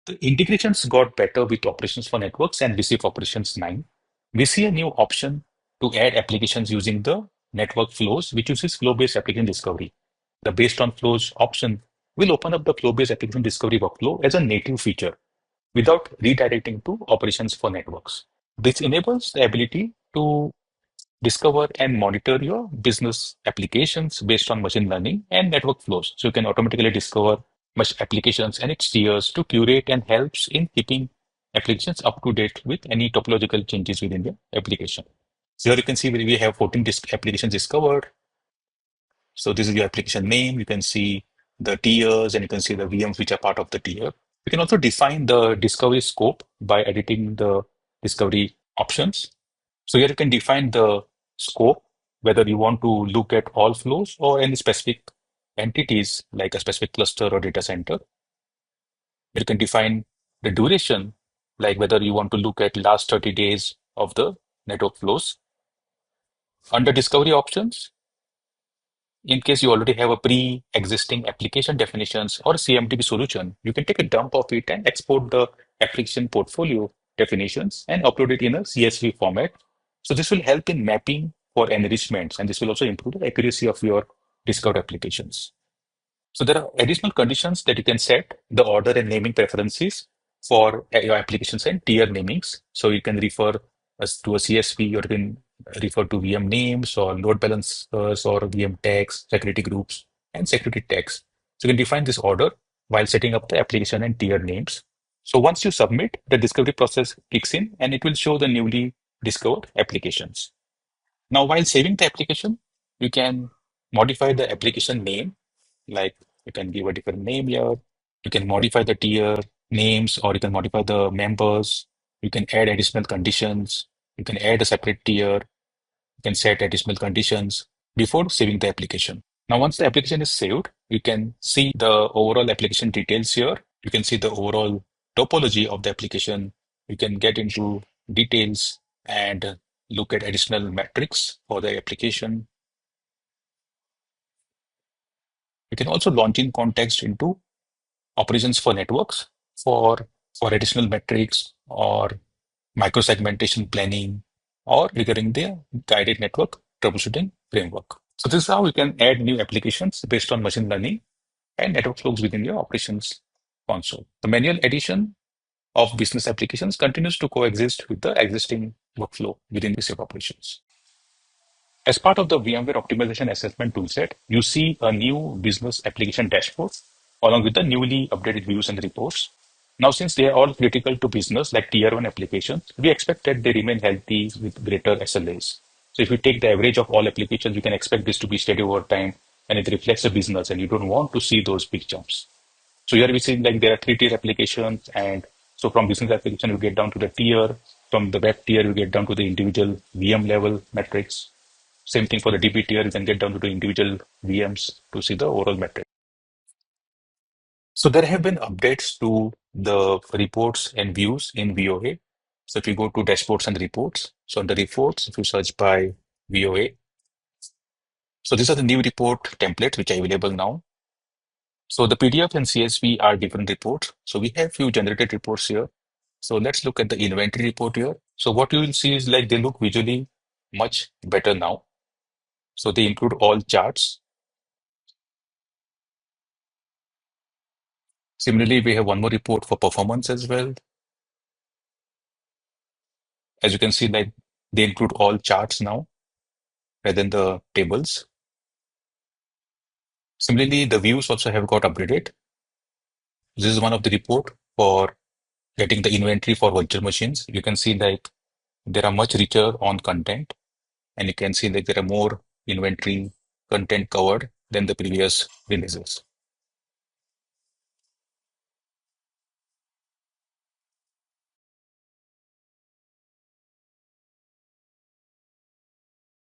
The integrations got better with operations for networks and VCF Operations 9. We see a new option to add applications using the network flows, which uses flow-based application discovery. The based on flows option will open up the flow-based application discovery workflow as a native feature without redirecting to operations for networks. This enables the ability to discover and monitor your business applications based on machine learning and network flows. So you can automatically discover much applications and its tiers to curate and helps in keeping applications up to date with any topological changes within the application. So here you can see we have 14 applications discovered. So this is your application name. You can see the tiers and you can see the VMs which are part of the tier. You can also define the discovery scope by editing the discovery options. So here you can define the scope, whether you want to look at all flows or any specific entities like a specific cluster or data center. You can define the duration, like whether you want to look at last 30 days of the network flows. Under discovery options, in case you already have a pre-existing application definitions or CMDB solution, you can take a dump of it and export the application portfolio definitions and upload it in a CSV format. So this will help in mapping for enrichments, and this will also improve the accuracy of your discovered applications. So there are additional conditions that you can set, the order and naming preferences for your applications and tier namings. So you can refer us to a CSV, or you can refer to VM names or load balancers or VM tags, security groups, and security tags. So you can define this order while setting up the application and tier names. So once you submit, the discovery process kicks in and it will show the newly discovered applications. Now, while saving the application, you can modify the application name, like you can give a different name here. You can modify the tier names, or you can modify the members. You can add additional conditions. You can add a separate tier. You can set additional conditions before saving the application. Now, once the application is saved, you can see the overall application details here. You can see the overall topology of the application. You can get into details and look at additional metrics for the application. You can also launch in context into operations for networks for, for additional metrics or microsegmentation planning or triggering the guided network troubleshooting framework. So this is how you can add new applications based on machine learning and network flows within your operations console. The manual addition of business applications continues to coexist with the existing workflow within VCF operations. As part of the VMware Optimization Assessment toolset, you see a new business application dashboard along with the newly updated views and reports. Now, since they are all critical to business like tier 1 applications, we expect that they remain healthy with greater SLAs. So if you take the average of all applications, you can expect this to be steady over time and it reflects the business and you don't want to see those big jumps. So here we see like there are 3 tier applications, and so from business application you get down to the tier, from the web tier you get down to the individual VM level metrics. Same thing for the DB tier, you can get down to the individual VMs to see the overall metric. So there have been updates to the reports and views in VOA. So if you go to dashboards and reports, so under reports, if you search by VOA, so these are the new report templates which are available now. So the PDF and CSV are different reports. So we have few generated reports here. So let's look at the inventory report here. So what you will see is like they look visually much better now. So they include all charts. Similarly, we have one more report for performance as well. As you can see, like they include all charts now rather than the tables. Similarly, the views also have got upgraded. This is one of the report for getting the inventory for virtual machines. You can see like there are much richer on content, and you can see like there are more inventory content covered than the previous releases.